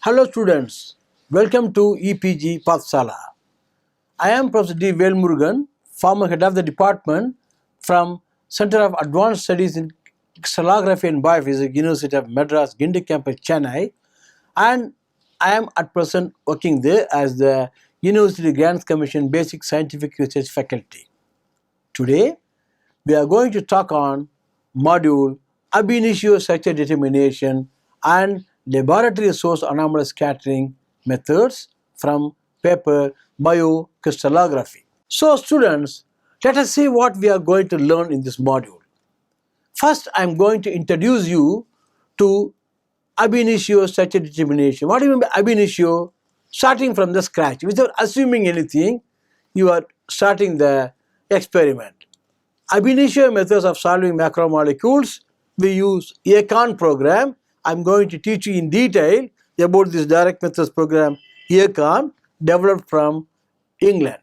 Hello students, welcome to EPG Pathsala. I am Professor D. Velmurugan, former head of the department from Center of Advanced Studies in Crystallography and Biophysics, University of Madras, Gindi campus, Chennai, and I am at present working there as the University Grants Commission Basic Scientific Research Faculty. Today, we are going to talk on module Ab-initio structure determination and laboratory source anomalous scattering methods from paper Biocrystallography. So students, let us see what we are going to learn in this module. First, I am going to introduce you to Ab-initio structure determination. What do you mean by Ab-initio? Starting from the scratch, without assuming anything, you are starting the experiment. Ab-initio methods of solving macromolecules, we use ACORN program. I'm going to teach you in detail about this direct methods program ACORN, developed from England.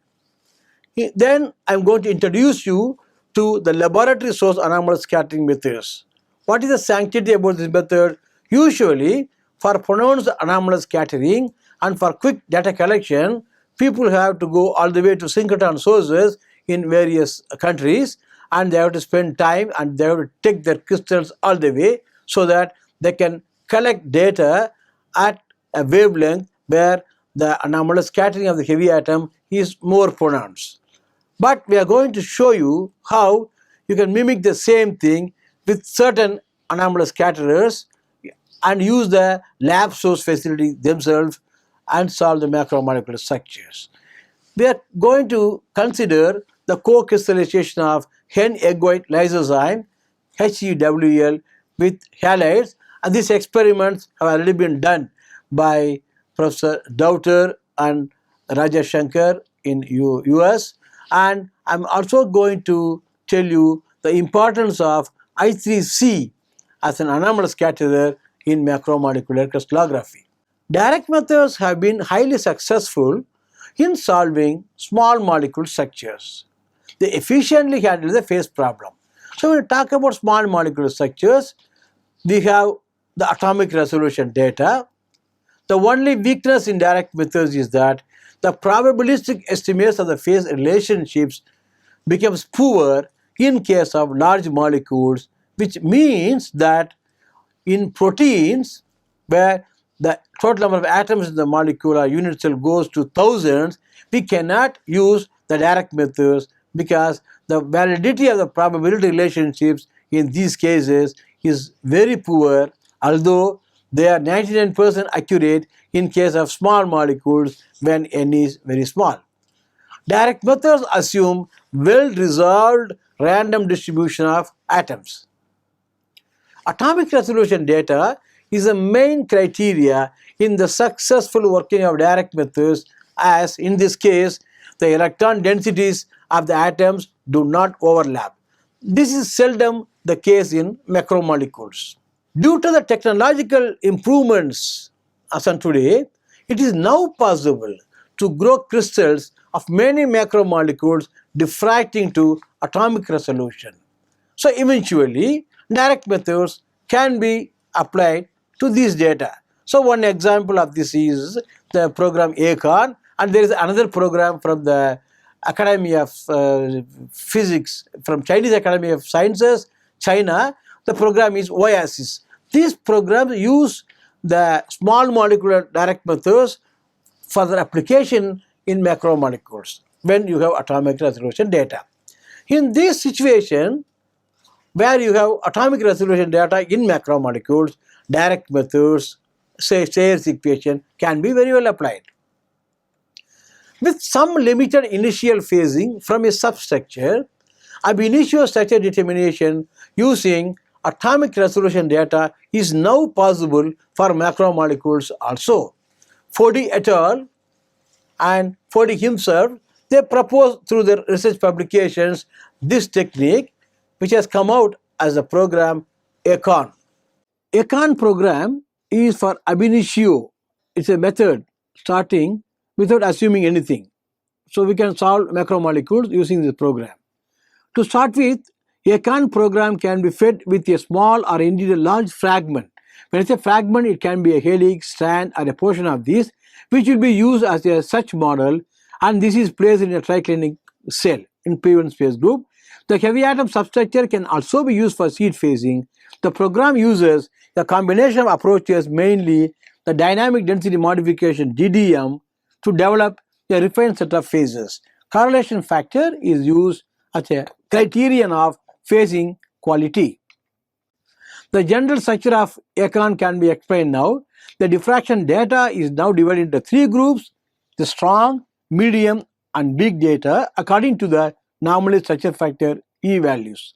Then I'm going to introduce you to the laboratory source anomalous scattering methods. What is the sanctity about this method? Usually, for pronounced anomalous scattering and for quick data collection, people have to go all the way to synchrotron sources in various countries, and they have to spend time and they have to take their crystals all the way so that they can collect data at a wavelength where the anomalous scattering of the heavy atom is more pronounced. But we are going to show you how you can mimic the same thing with certain anomalous scatterers and use the lab source facility themselves and solve the macromolecular structures. We are going to consider the co-crystallization of hen egg white lysozyme HEWL with halides, and these experiments have already been done by Professor Daughter and Raja Shankar in US, and I'm also going to tell you the importance of I3C as an anomalous scatterer in macromolecular crystallography. Direct methods have been highly successful in solving small molecule structures. They efficiently handle the phase problem. So when we talk about small molecular structures, we have the atomic resolution data. The only weakness in direct methods is that the probabilistic estimates of the phase relationships becomes poor in case of large molecules, which means that in proteins where the total number of atoms in the molecule or unit cell goes to thousands, we cannot use the direct methods because the validity of the probability relationships in these cases is very poor, although they are 99% accurate in case of small molecules when n is very small. Direct methods assume well-resolved random distribution of atoms. Atomic resolution data is the main criteria in the successful working of direct methods, as in this case the electron densities of the atoms do not overlap. This is seldom the case in macromolecules. Due to the technological improvements as on today, it is now possible to grow crystals of many macromolecules diffracting to atomic resolution. So eventually, direct methods can be applied to these data. So one example of this is the program ACORN, and there is another program from the Academy of Physics, from Chinese Academy of Sciences, China. The program is OASIS. These programs use the small molecular direct methods for their application in macromolecules when you have atomic resolution data. In this situation, where you have atomic resolution data in macromolecules, direct methods, say Sayre's equation, can be very well applied. With some limited initial phasing from a substructure, ab-initio structure determination using atomic resolution data is now possible for macromolecules also. Fody et al. And Fody himself, they proposed through their research publications this technique, which has come out as the program ACORN. ACORN program is for ab-initio. It's a method starting without assuming anything. So we can solve macromolecules using this program. To start with, ACORN program can be fed with a small or indeed a large fragment When it's a fragment, it can be a helix, strand, or a portion of this, which will be used as a such model, and this is placed in a triclinic cell in P1 space group. The heavy atom substructure can also be used for seed phasing. The program uses a combination of approaches, mainly the dynamic density modification (DDM), to develop a refined set of phases. Correlation factor is used as a criterion of phasing quality. The general structure of ACORN can be explained now. The diffraction data is now divided into three groups: the strong, medium, and big data according to the normally structure factor E values.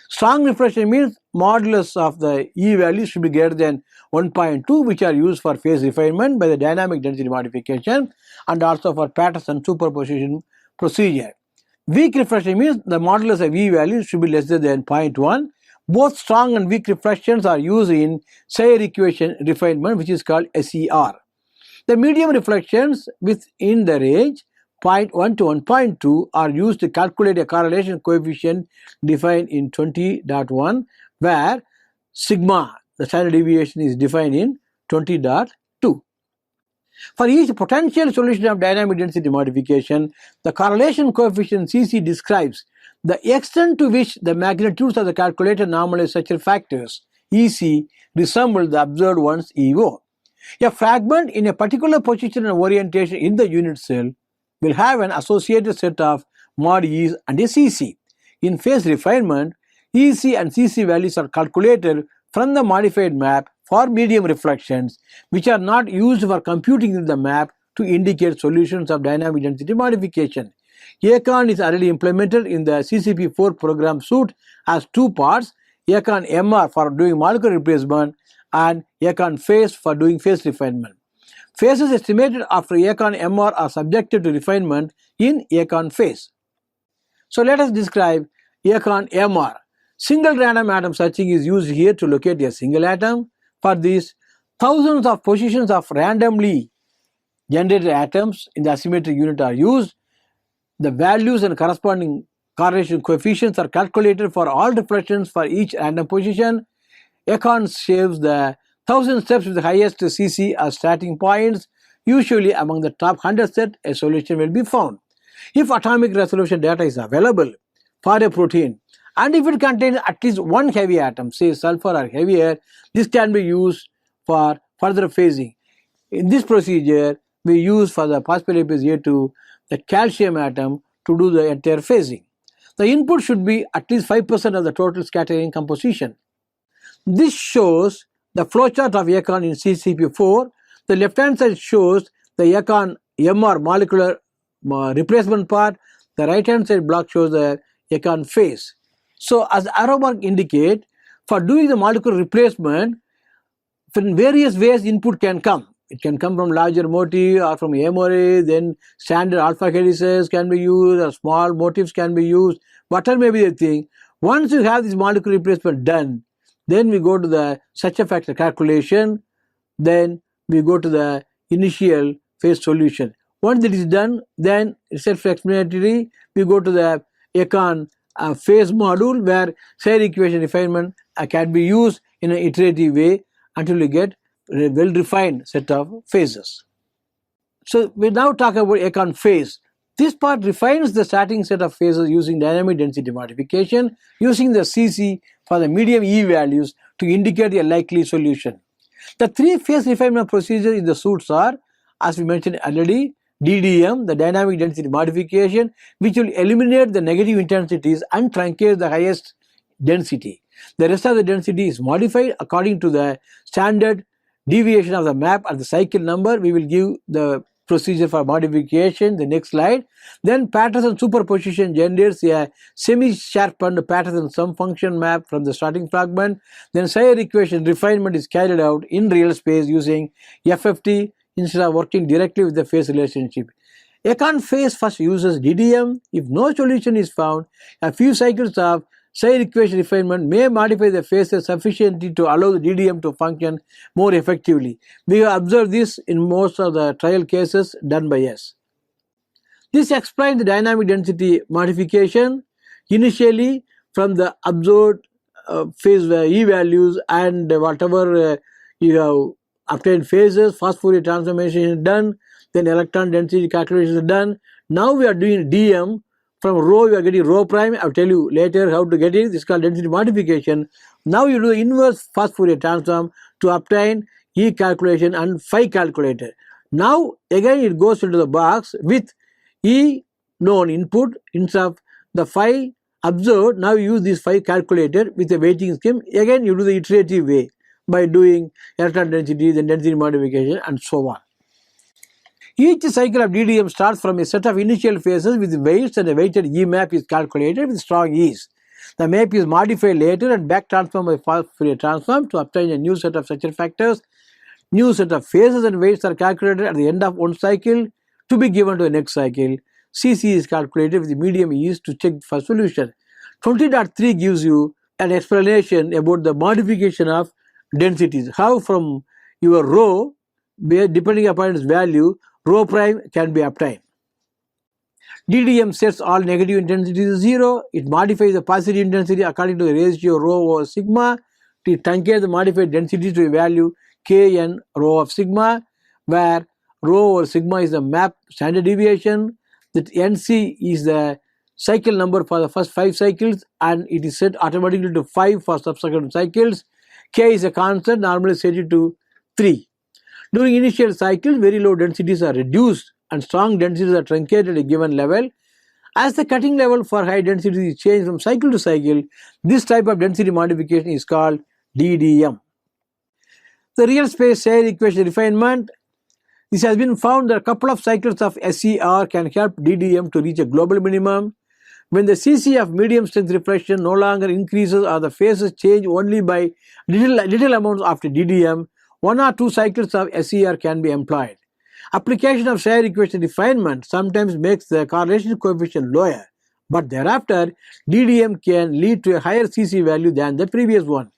Strong refraction means modulus of the E value should be greater than 1.2, which are used for phase refinement by the dynamic density modification and also for Patterson superposition procedure. Weak refraction means the modulus of E value should be less than 0.1. Both strong and weak refractions are used in Sayre equation refinement, which is called SER. The medium reflections within the range 0.1 to 1.2 are used to calculate a correlation coefficient defined in 20.1, where sigma, the standard deviation, is defined in 20.2. For each potential solution of dynamic density modification, the correlation coefficient Cc describes the extent to which the magnitudes of the calculated normalized structure factors Ec resemble the observed ones EO. A fragment in a particular position and orientation in the unit cell will have an associated set of mod E's and a Cc. In phase refinement, Ec and Cc values are calculated from the modified map for medium reflections, which are not used for computing in the map to indicate solutions of dynamic density modification. ACORN is already implemented in the CCP4 program suite as two parts: ACORN MR for doing molecular replacement and ACORN phase for doing phase refinement. Phases estimated after ACORN MR are subjected to refinement in ACORN phase. So let us describe ACORN MR. Single random atom searching is used here to locate a single atom. For this, thousands of positions of randomly generated atoms in the asymmetric unit are used. The values and corresponding correlation coefficients are calculated for all reflections for each random position. ACORN saves the 1000 steps with the highest Cc as starting points. Usually among the top 100 set, a solution will be found. If atomic resolution data is available for a protein, and if it contains at least one heavy atom, say sulfur or heavier, this can be used for further phasing. In this procedure, we use for the phospholipase A2 the calcium atom to do the entire phasing. The input should be at least 5% of the total scattering composition. This shows the flowchart of ACORN in CCP4. The left hand side shows the ACORN MR molecular replacement part. The right hand side block shows the ACORN phase. So as the arrow mark indicate, for doing the molecular replacement, in various ways input can come. It can come from larger motif or from MRA, then standard alpha helices can be used, or small motifs can be used, whatever may be the thing. Once you have this molecular replacement done, then we go to the structure factor calculation, then we go to the initial phase solution. Once that is done, then self-explanatory, we go to the ACORN phase module where Sayre equation refinement can be used in an iterative way until you get a well-defined set of phases. So we now talk about ACORN phase. This part refines the starting set of phases using dynamic density modification, using the Cc for the medium E values to indicate a likely solution. The three phase refinement procedures in the suits are, as we mentioned already, DDM, the dynamic density modification, which will eliminate the negative intensities and truncate the highest density. The rest of the density is modified according to the standard deviation of the map and the cycle number. We will give the procedure for modification, the next slide. Then Patterson superposition generates a semi-sharpened Patterson sum function map from the starting fragment. Then Sayre equation refinement is carried out in real space using FFT instead of working directly with the phase relationship. ACORN phase first uses DDM. If no solution is found, a few cycles of Sayre equation refinement may modify the phases sufficiently to allow the DDM to function more effectively. We have observed this in most of the trial cases done by us. This explains the dynamic density modification. Initially, from the observed phase E values and whatever you have obtained phases, fast Fourier transformation is done, then electron density calculation is done. Now we are doing DM. From rho we are getting rho prime. I will tell you later how to get it. This is called density modification. Now you do inverse fast Fourier transform to obtain E calculation and phi calculator. Now again it goes into the box with E known input instead of the phi observed. Now you use this phi calculator with a weighting scheme. Again you do the iterative way by doing electron density, then density modification and so on. Each cycle of DDM starts from a set of initial phases with weights, and a weighted E map is calculated with strong E's. The map is modified later and back transformed by fast Fourier transform to obtain a new set of structure factors. New set of phases and weights are calculated at the end of one cycle to be given to the next cycle. CC is calculated with the medium E's to check for solution. 20.3 gives you an explanation about the modification of densities. How from your rho, depending upon its value, rho prime can be obtained. DDM sets all negative intensities to 0. It modifies the positive intensity according to the ratio rho over sigma. It truncates the modified density to a value kn rho of sigma, where rho over sigma is the map standard deviation, that nc is the cycle number for the first 5 cycles, and it is set automatically to 5 for subsequent cycles. K is a constant, normally set to 3. During initial cycles, very low densities are reduced and strong densities are truncated at a given level. As the cutting level for high density is changed from cycle to cycle, this type of density modification is called DDM. The real space Sayre equation refinement. This has been found that a couple of cycles of SER can help DDM to reach a global minimum. When the CC of medium strength reflection no longer increases or the phases change only by little amounts after DDM, 1 or 2 cycles of SER can be employed. Application of Sayre equation refinement sometimes makes the correlation coefficient lower, but thereafter DDM can lead to a higher CC value than the previous one.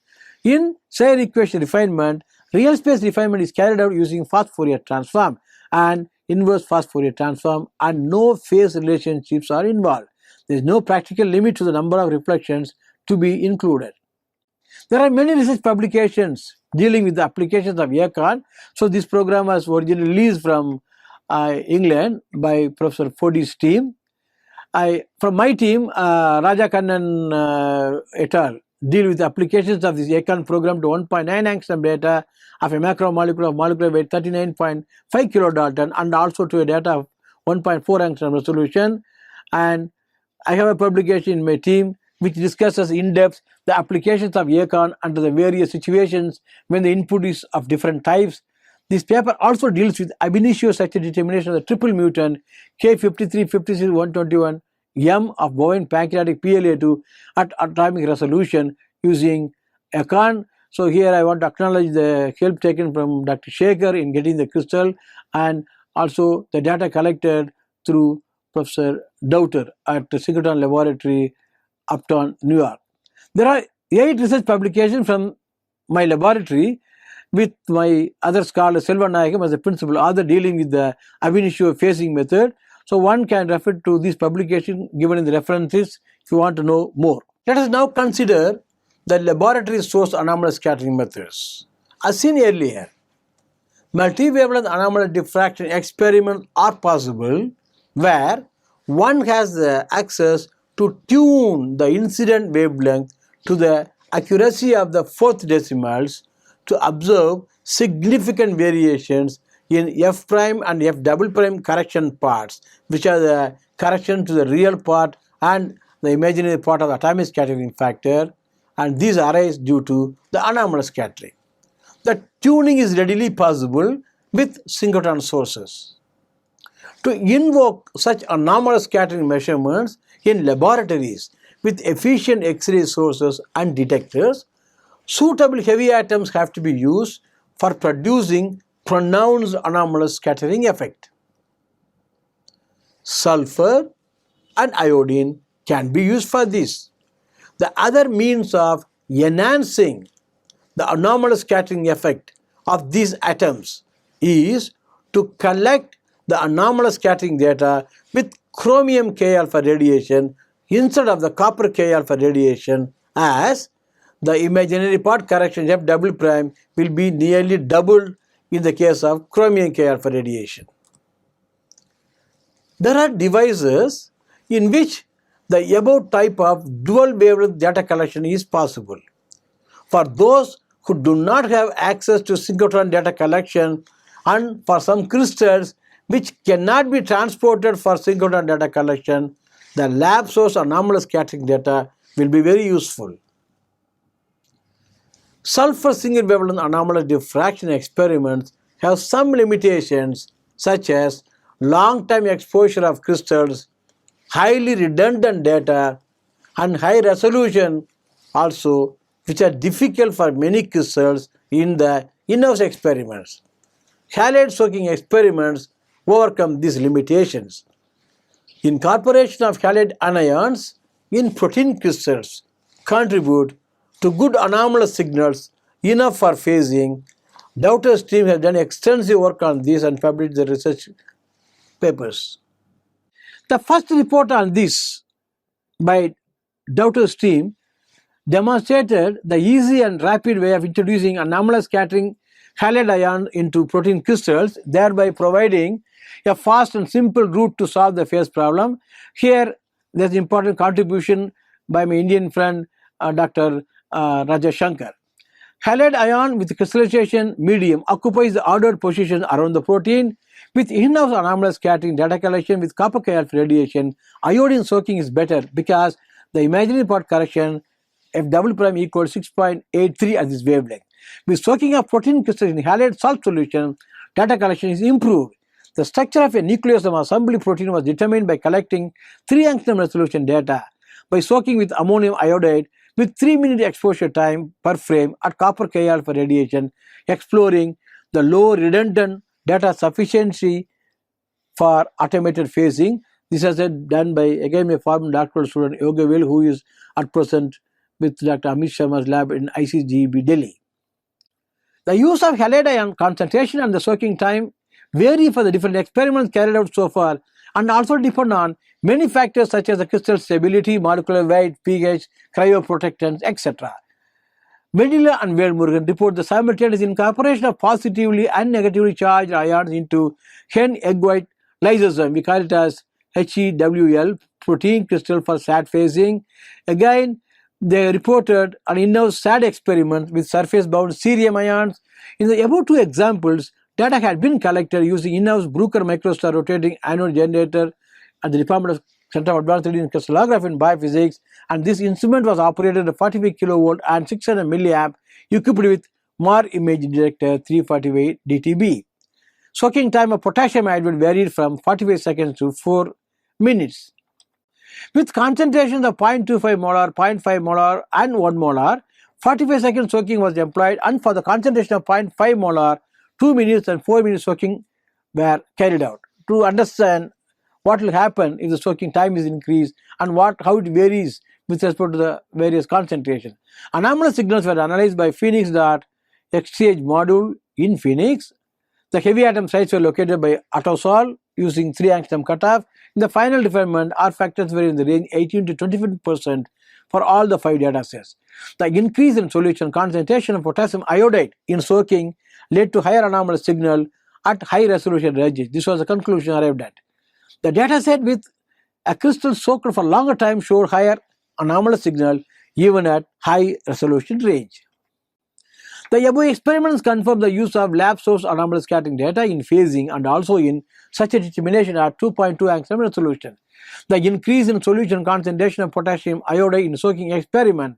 In Sayre equation refinement, real space refinement is carried out using fast Fourier transform and inverse fast Fourier transform, and no phase relationships are involved. There is no practical limit to the number of reflections to be included. There are many research publications dealing with the applications of ACORN. So this program was originally released from England by Professor Fodi's team. From my team, Raja Kannan et al. Deal with the applications of this ACORN program to 1.9 angstrom data of a macromolecule of molecular weight 39.5 kilodalton and also to a data of 1.4 angstrom resolution. And I have a publication in my team which discusses in depth the applications of ACORN under the various situations when the input is of different types. This paper also deals with Ab-initio structure determination of the triple mutant K5356-121 M of bovine pancreatic PLA2 at atomic resolution using ACORN. So here I want to acknowledge the help taken from Dr. Sayre in getting the crystal, and also the data collected through Professor Daughter at the Synchrotron Laboratory, Uptown, New York. There are 8 research publications from my laboratory with my other scholar Selvanayakam as the principal author dealing with the Ab-initio phasing method. So one can refer to this publication given in the references if you want to know more. Let us now consider the laboratory source anomalous scattering methods. As seen earlier, multi-wavelength anomalous diffraction experiments are possible where one has the access to tune the incident wavelength to the accuracy of the 4th decimals to observe significant variations in F prime and F double prime correction parts, which are the correction to the real part and the imaginary part of the atomic scattering factor, and these arise due to the anomalous scattering. The tuning is readily possible with synchrotron sources. To invoke such anomalous scattering measurements in laboratories with efficient X-ray sources and detectors, suitable heavy atoms have to be used for producing pronounced anomalous scattering effect. Sulphur and iodine can be used for this. The other means of enhancing the anomalous scattering effect of these atoms is to collect the anomalous scattering data with chromium K alpha radiation instead of the copper K alpha radiation, as the imaginary part correction F double prime will be nearly doubled in the case of chromium K alpha radiation. There are devices in which the above type of dual wavelength data collection is possible. For those who do not have access to synchrotron data collection and for some crystals which cannot be transported for synchrotron data collection, the lab source anomalous scattering data will be very useful. Sulphur single wavelength anomalous diffraction experiments have some limitations such as long-time exposure of crystals, highly redundant data, and high resolution also, which are difficult for many crystals in the in-house experiments. Halide soaking experiments overcome these limitations. Incorporation of halide anions in protein crystals contribute to good anomalous signals enough for phasing. Daughter's team has done extensive work on this and published the research papers. The first report on this by Daughter's team demonstrated the easy and rapid way of introducing anomalous scattering halide ion into protein crystals, thereby providing a fast and simple route to solve the phase problem. Here, there's important contribution by my Indian friend Dr. Raja Shankar. Halide ion with crystallization medium occupies the ordered position around the protein. With in-house anomalous scattering data collection with copper K alpha radiation, iodine soaking is better because the imaginary part correction F double prime equals 6.83 at this wavelength. With soaking of protein crystals in halide salt solution, data collection is improved. The structure of a nucleosome assembly protein was determined by collecting 3 angstrom resolution data by soaking with ammonium iodide with 3-minute exposure time per frame at copper K alpha radiation, exploring the low redundant data sufficiency for automated phasing. This has been done by again my former doctoral student Yogavil, who is at present with Dr. Amit Sharma's lab in ICGB Delhi. The use of halide ion concentration and the soaking time vary for the different experiments carried out so far and also depend on many factors such as the crystal stability, molecular weight, pH, cryoprotectants, etc. Medina and Wehlmurugan report the simultaneous incorporation of positively and negatively charged ions into hen egg white lysozyme. We call it as HEWL protein crystal for SAT phasing. Again, they reported an in-house SAT experiment with surface-bound cerium ions. In the above 2 examples, data had been collected using in-house Bruker microstar rotating anode generator at the Department of Center of Advanced Studies in Crystallography and Biophysics, and this instrument was operated at 45 kV and 600 mA, equipped with MAR image detector 348 dTB. Soaking time of potassium iodide varied from 45 seconds to 4 minutes. With concentrations of 0.25 molar, 0.5 molar and 1 molar, 45 seconds soaking was employed, and for the concentration of 0.5 molar, 2 minutes and 4 minutes soaking were carried out. To understand what will happen if the soaking time is increased and how it varies with respect to the various concentrations. Anomalous signals were analyzed by Phoenix exchange module in Phoenix. The heavy atom sites were located by Autosol using 3 angstrom cutoff. In the final refinement, R factors were in the range 18 to 25% for all the 5 data sets. The increase in solution concentration of potassium iodide in soaking led to higher anomalous signal at high resolution ranges. This was the conclusion arrived at. The data set with a crystal soaked for longer time showed higher anomalous signal even at high resolution range. The above experiments confirm the use of lab source anomalous scattering data in phasing and also in such a determination at 2.2 angstrom resolution. The increase in solution concentration of potassium iodide in soaking experiment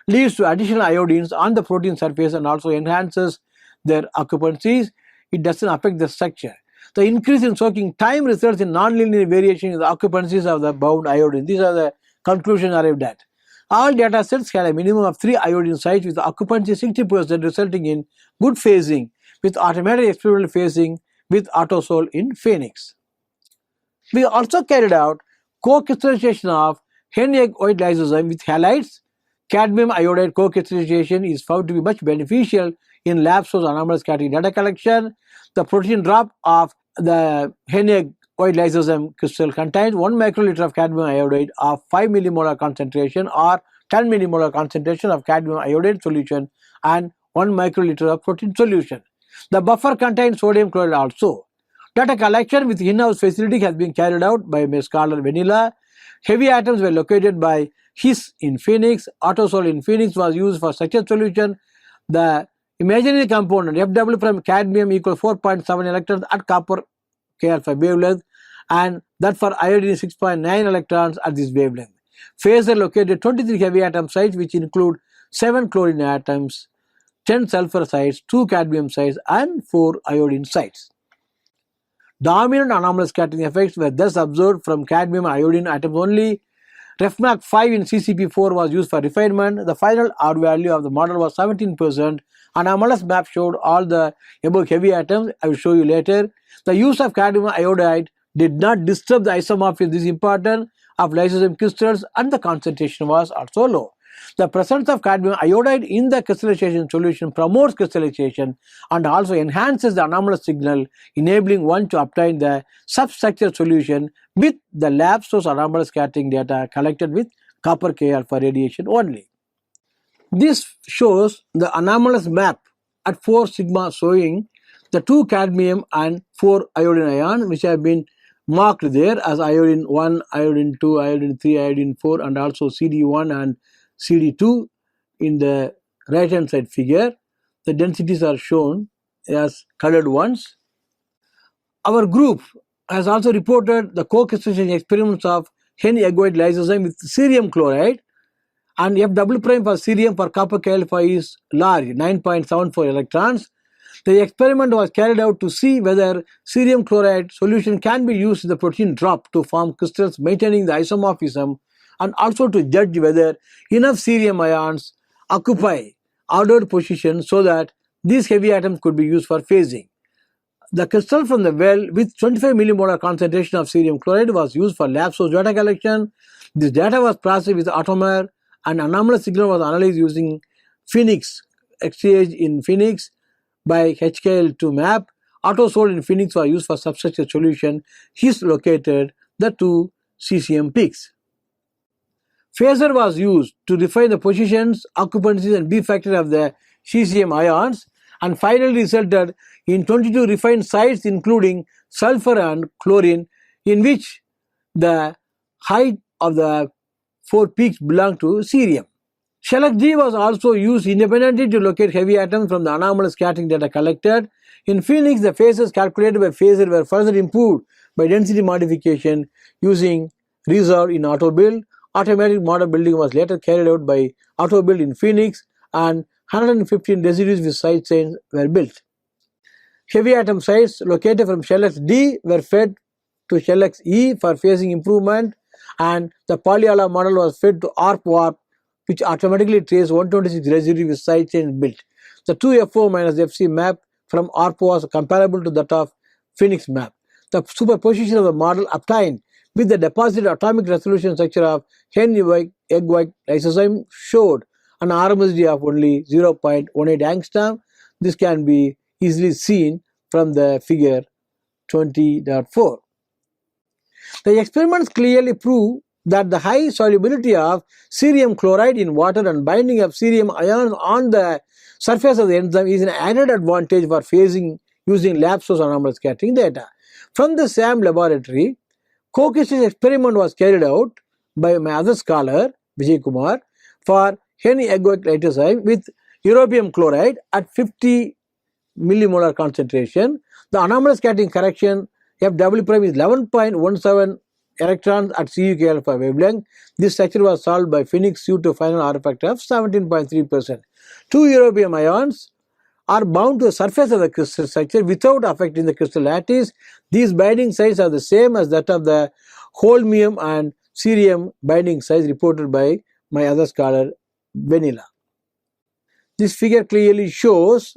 leads to additional iodines on the protein surface and also enhances their occupancies. It doesn't affect the structure. The increase in soaking time results in nonlinear variation in the occupancies of the bound iodine. These are the conclusions arrived at. All data sets had a minimum of 3 iodine sites with occupancy 60%, resulting in good phasing with automatic experimental phasing with Autosol in Phoenix. We also carried out co-crystallization of hen egg white lysozyme with halides. Cadmium iodide co-crystallization is found to be much beneficial in lab source anomalous scattering data collection. The protein drop of the hen egg white lysozyme crystal contains 1 microliter of cadmium iodide of 5 millimolar concentration or 10 millimolar concentration of cadmium iodide solution and 1 microliter of protein solution. The buffer contains sodium chloride also. Data collection with in-house facility has been carried out by my scholar Vanilla. Heavy atoms were located by HIS in Phoenix. Autosol in Phoenix was used for such a solution. The imaginary component FW from cadmium equals 4.7 electrons at copper K-alpha wavelength, and that for iodine 6.9 electrons at this wavelength. Phaser located 23 heavy atom sites which include 7 chlorine atoms, 10 sulfur sites, 2 cadmium sites and 4 iodine sites. Dominant anomalous scattering effects were thus observed from cadmium and iodine atoms only. Refmac 5 in CCP4 was used for refinement. The final R value of the model was 17%. Anomalous map showed all the above heavy atoms. I will show you later. The use of cadmium iodide did not disturb the isomorphism. This is important of lysozyme crystals, and the concentration was also low. The presence of cadmium iodide in the crystallization solution promotes crystallization and also enhances the anomalous signal, enabling one to obtain the substructure solution with the lab source anomalous scattering data collected with copper K-alpha radiation only. This shows the anomalous map at 4 sigma showing the 2 cadmium and 4 iodine ions which have been marked there as iodine 1, iodine 2, iodine 3, iodine 4 and also CD1 and CD2 in the right hand side figure. The densities are shown as colored ones. Our group has also reported the co-crystallization experiments of hen-egg-white lysozyme with cerium chloride, and FW prime for cerium for copper K-alpha is large, 9.74 electrons. The experiment was carried out to see whether cerium chloride solution can be used in the protein drop to form crystals maintaining the isomorphism, and also to judge whether enough cerium ions occupy ordered positions so that these heavy atoms could be used for phasing. The crystal from the well with 25 millimolar concentration of cerium chloride was used for lab source data collection. This data was processed with Atomer, and anomalous signal was analyzed using Phoenix exchange in Phoenix by HKL2 map. Autosol in Phoenix was used for substructure solution. HIS located the 2 CCM peaks. Phaser was used to refine the positions, occupancies and B factor of the CCM ions, and finally resulted in 22 refined sites including sulfur and chlorine, in which the height of the 4 peaks belong to cerium. Shellac D was also used independently to locate heavy atoms from the anomalous scattering data collected. In Phoenix, the phases calculated by Phaser were further improved by density modification using resolve in AutoBuild. Automatic model building was later carried out by AutoBuild in Phoenix, and 115 residues with side chains were built. Heavy atom sites located from Shellac D were fed to Shellac E for phasing improvement, and the polyala model was fed to ARP-WARP, which automatically traced 126 residue with side chains built. The 2FO minus FC map from ARP was comparable to that of Phoenix map. The superposition of the model obtained with the deposited atomic resolution structure of hen-egg-white lysozyme showed an RMSD of only 0.18 angstrom. This can be easily seen from the figure 20.4. The experiments clearly prove that the high solubility of cerium chloride in water and binding of cerium ions on the surface of the enzyme is an added advantage for phasing using lab source anomalous scattering data. From the SAM laboratory, co-crystallization experiment was carried out by my other scholar Vijay Kumar for hen-egg-white lysozyme with europium chloride at 50 millimolar concentration. The anomalous scattering correction FW prime is 11.17 electrons at CuK-alpha wavelength. This structure was solved by Phoenix U to final R factor of 17.3%. 2 europium ions are bound to the surface of the crystal structure without affecting the crystal lattice. These binding sites are the same as that of the holmium and cerium binding sites reported by my other scholar Vanilla. This figure clearly shows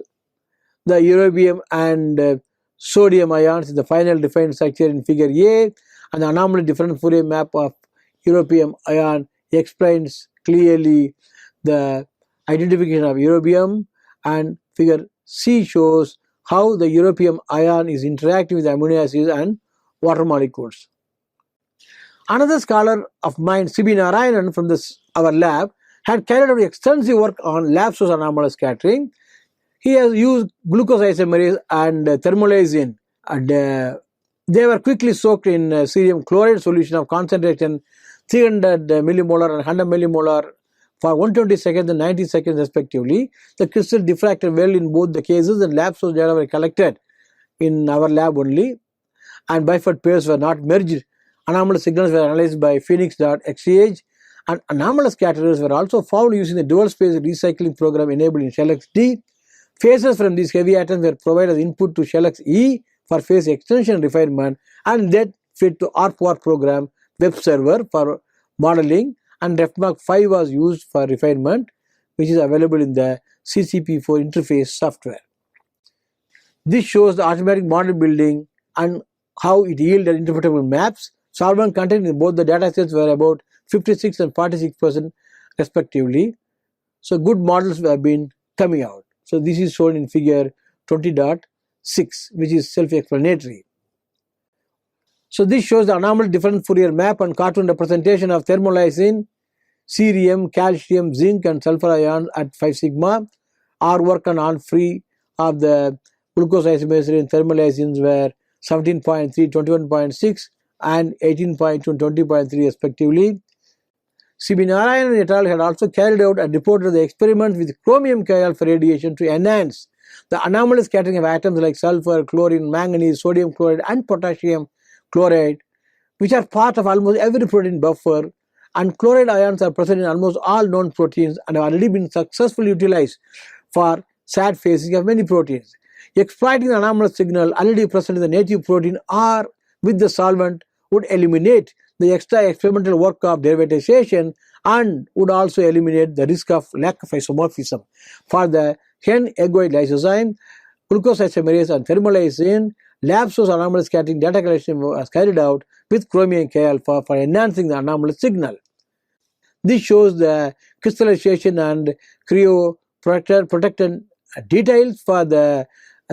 the europium and sodium ions in the final defined structure in figure A, and the anomaly different Fourier map of europium ion explains clearly the identification of europium, and figure C shows how the europium ion is interacting with amino acids and water molecules. Another scholar of mine, C.B. Narayanan from our lab, had carried out extensive work on lab source anomalous scattering. He has used glucose isomerase and thermolysine, and they were quickly soaked in cerium chloride solution of concentration 300 millimolar and 100 millimolar for 120 seconds and 90 seconds respectively. The crystal diffracted well in both the cases, and lab source data were collected in our lab only, and bifid pairs were not merged. Anomalous signals were analyzed by Phoenix.xch, and anomalous scatterers were also found using the dual space recycling program enabled in ShellX-D. Phases from these heavy atoms were provided as input to ShellX-E for phase extension refinement, and that fed to ARP-WARP program web server for modeling, and RefMach5 was used for refinement, which is available in the CCP4 interface software. This shows the automatic model building and how it yielded interpretable maps. Solvent content in both the datasets were about 56 and 46% respectively. So good models have been coming out. So this is shown in figure 20.6, which is self-explanatory. So this shows the anomalous different Fourier map and cartoon representation of thermolysine, cerium, calcium, zinc and sulfur ions at 5 sigma. Our work on free of the glucose isomerase and thermolysines were 17.3, 21.6 and 18.2 and 20.3 respectively. C.B. Narayanan et al. Had also carried out and reported the experiments with chromium K-alpha radiation to enhance the anomalous scattering of atoms like sulfur, chlorine, manganese, sodium chloride and potassium chloride, which are part of almost every protein buffer, and chloride ions are present in almost all known proteins and have already been successfully utilized for SAD phasing of many proteins. Exploiting the anomalous signal already present in the native protein or with the solvent would eliminate the extra experimental work of derivatization and would also eliminate the risk of lack of isomorphism. For the hen-egoid lysozyme, glucose isomerase and thermolysine, lab source anomalous scattering data collection was carried out with chromium K-alpha for enhancing the anomalous signal. This shows the crystallization and cryoprotectant details for the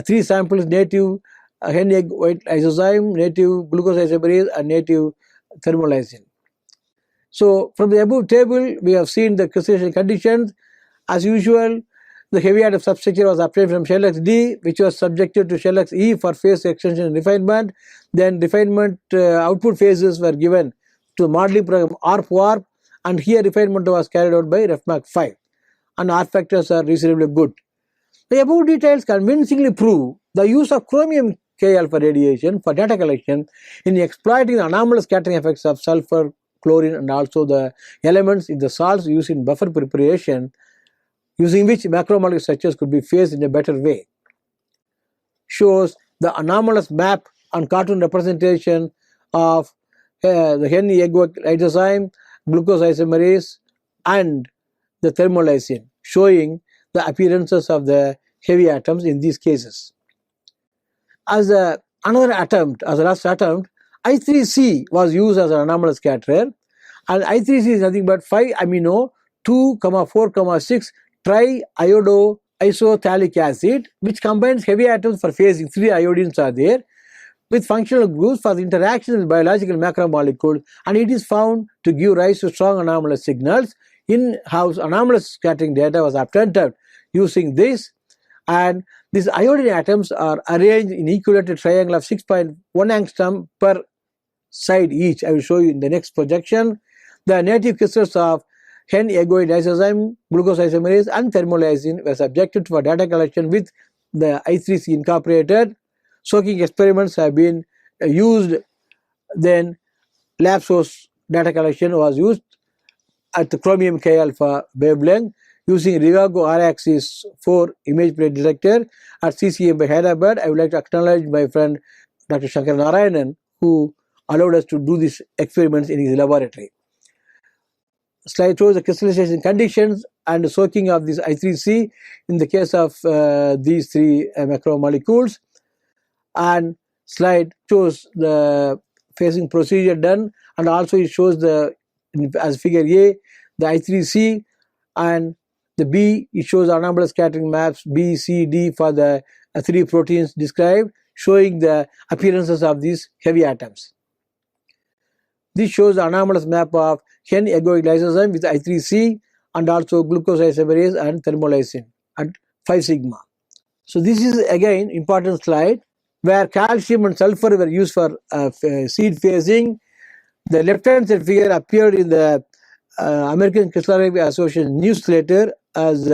3 samples: native hen-egg white lysozyme, native glucose isomerase and native thermolysine. So from the above table we have seen the crystallization conditions. As usual, the heavy atom substructure was obtained from ShellX-D, which was subjected to ShellX-E for phase extension and refinement. Then refinement output phases were given to the modeling program ARP-WARP, and here refinement was carried out by RefMach5, and R factors are reasonably good. The above details convincingly prove the use of chromium K-alpha radiation for data collection in exploiting the anomalous scattering effects of sulfur, chlorine and also the elements in the salts used in buffer preparation, using which macromolecular structures could be phased in a better way. Shows the anomalous map and cartoon representation of the hen-egg lysozyme, glucose isomerase and the thermolysine, showing the appearances of the heavy atoms in these cases. As another attempt, as a last attempt, I3C was used as an anomalous scatterer, and I3C is nothing but 5-amino 2,4,6 triiodo isothalic acid, which combines heavy atoms for phasing. 3 iodines are there with functional groups for the interaction with biological macromolecules, and it is found to give rise to strong anomalous signals. In-house anomalous scattering data was obtained using this, and these iodine atoms are arranged in equilateral triangle of 6.1 angstrom per side each. I will show you in the next projection. The native crystals of hen-egoid lysozyme, glucose isomerase and thermolysine were subjected for data collection with the I3C incorporated. Soaking experiments have been used. Then lab source data collection was used at the chromium K-alpha wavelength using Rigago R-axis 4 image plate detector at CCM by Hyderabad. I would like to acknowledge my friend Dr. Shankar Narayanan, who allowed us to do these experiments in his laboratory. Slide shows the crystallization conditions and soaking of this I3C in the case of these 3 macromolecules, and slide shows the phasing procedure done, and also it shows the, as figure A, the I3C, and the B, it shows anomalous scattering maps B, C, D for the 3 proteins described, showing the appearances of these heavy atoms. This shows the anomalous map of hen-egoic lysozyme with I3C, and also glucose isomerase and thermolysin at 5 sigma. So this is again important slide where calcium and sulfur were used for seed phasing. The left hand side figure appeared in the American Crystallography Association newsletter as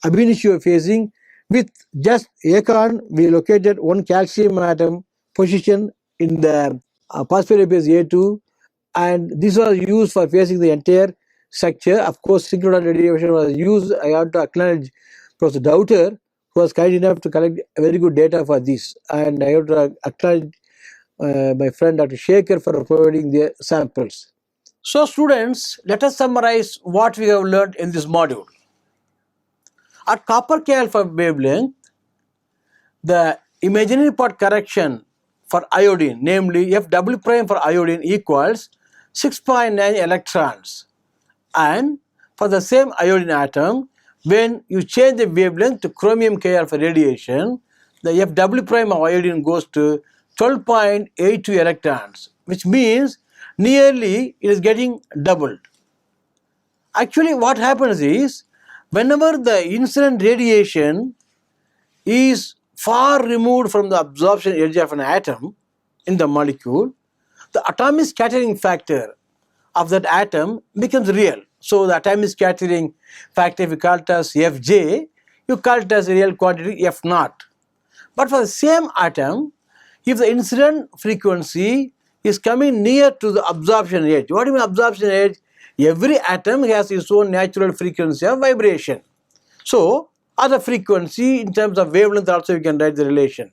Ab-initio phasing. With just ACORN, we located one calcium atom position in the phospholipase A2, and this was used for phasing the entire structure. Of course, synchronous radiation was used. I have to acknowledge Professor Daughter, who was kind enough to collect very good data for this, and I have to acknowledge my friend Dr. Shaker for providing the samples. So students, let us summarize what we have learned in this module. At copper K alpha wavelength, the imaginary part correction for iodine, namely F double prime for iodine equals 6.9 electrons, and for the same iodine atom, when you change the wavelength to chromium K alpha radiation, the F double prime of iodine goes to 12.82 electrons, which means nearly it is getting doubled. Actually, what happens is, whenever the incident radiation is far removed from the absorption edge of an atom in the molecule, the atomic scattering factor of that atom becomes real. So the atomic scattering factor, if you call it as Fj, you call it as a real quantity F0. But for the same atom, if the incident frequency is coming near to the absorption edge, what do you mean absorption edge? Every atom has its own natural frequency of vibration. So, or the frequency in terms of wavelength also you can write the relation.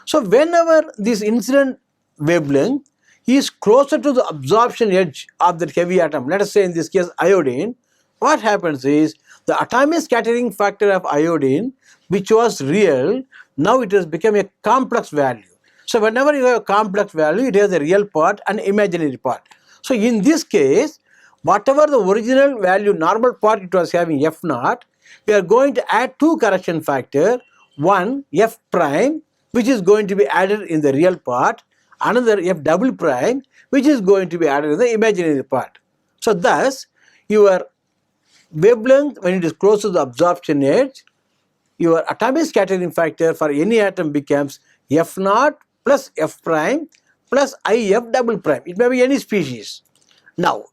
So, whenever this incident wavelength is closer to the absorption edge of that heavy atom, let us say in this case iodine, what happens is the atomic scattering factor of iodine, which was real, now it has become a complex value. So, whenever you have a complex value, it has a real part and imaginary part. So, in this case, whatever the original value normal part it was having F0, we are going to add two correction factor, one F prime, which is going to be added in the real part, another F double prime, which is going to be added in the imaginary part. So thus, your wavelength when it is close to the absorption edge, your atomic scattering factor for any atom becomes F0 plus F prime plus IF double prime. It may be any species. Now,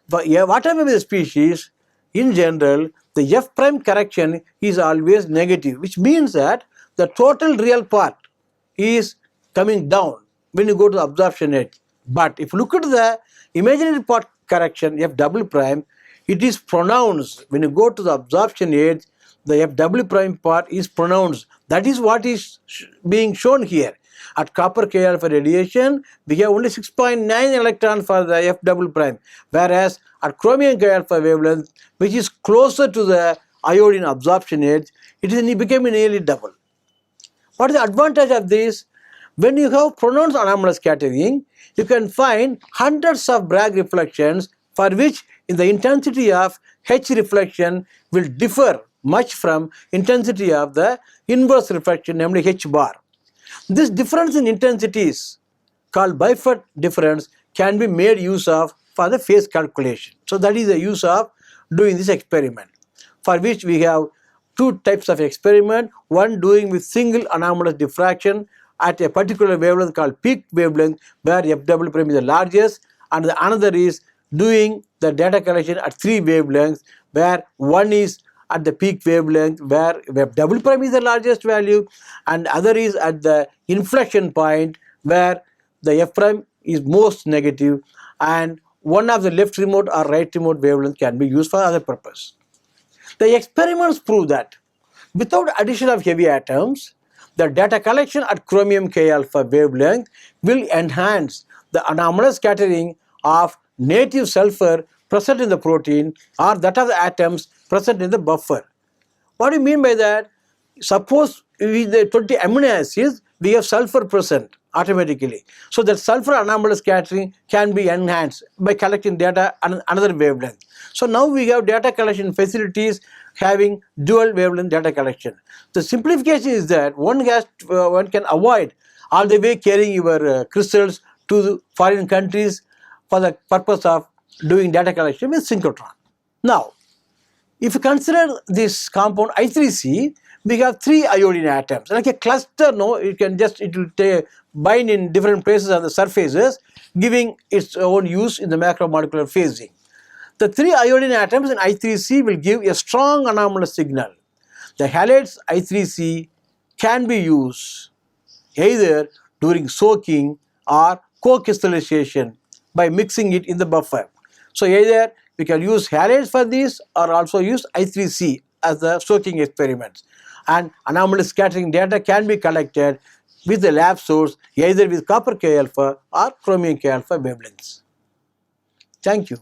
whatever the species, in general, the F prime correction is always negative, which means that the total real part is coming down when you go to the absorption edge. But if you look at the imaginary part correction, F double prime, it is pronounced. When you go to the absorption edge, the F double prime part is pronounced. That is what is being shown here. At copper K alpha radiation, we have only 6.9 electrons for the F double prime, whereas at chromium K alpha wavelength, which is closer to the iodine absorption edge, it is becoming nearly double. What is the advantage of this? When you have pronounced anomalous scattering, you can find hundreds of Bragg reflections for which in the intensity of H reflection will differ much from intensity of the inverse reflection, namely H bar. This difference in intensities, called Byford difference, can be made use of for the phase calculation. So that is the use of doing this experiment, for which we have two types of experiment, one doing with single anomalous diffraction at a particular wavelength called peak wavelength, where F double prime is the largest, and the another is doing the data collection at three wavelengths, where one is at the peak wavelength where F double prime is the largest value, and other is at the inflection point where the F prime is most negative, and one of the left remote or right remote wavelength can be used for other purpose. The experiments prove that without addition of heavy atoms, the data collection at chromium K alpha wavelength will enhance the anomalous scattering of native sulfur present in the protein or that of the atoms present in the buffer. What do you mean by that? Suppose with the 20 amino acids, we have sulfur present automatically. So that sulfur anomalous scattering can be enhanced by collecting data on another wavelength. So now we have data collection facilities having dual wavelength data collection. The simplification is that one can avoid all the way carrying your crystals to foreign countries for the purpose of doing data collection with synchrotron. Now, If you consider this compound I3C, we have 3 iodine atoms. Like a cluster, no, it will bind in different places on the surfaces, giving its own use in the macromolecular phasing. The 3 iodine atoms in I3C will give a strong anomalous signal. The halides I3C can be used either during soaking or co-crystallization by mixing it in the buffer. So either we can use halides for this or also use I3C as the soaking experiments. And anomalous scattering data can be collected with the lab source either with copper K alpha or chromium K alpha wavelengths. Thank you.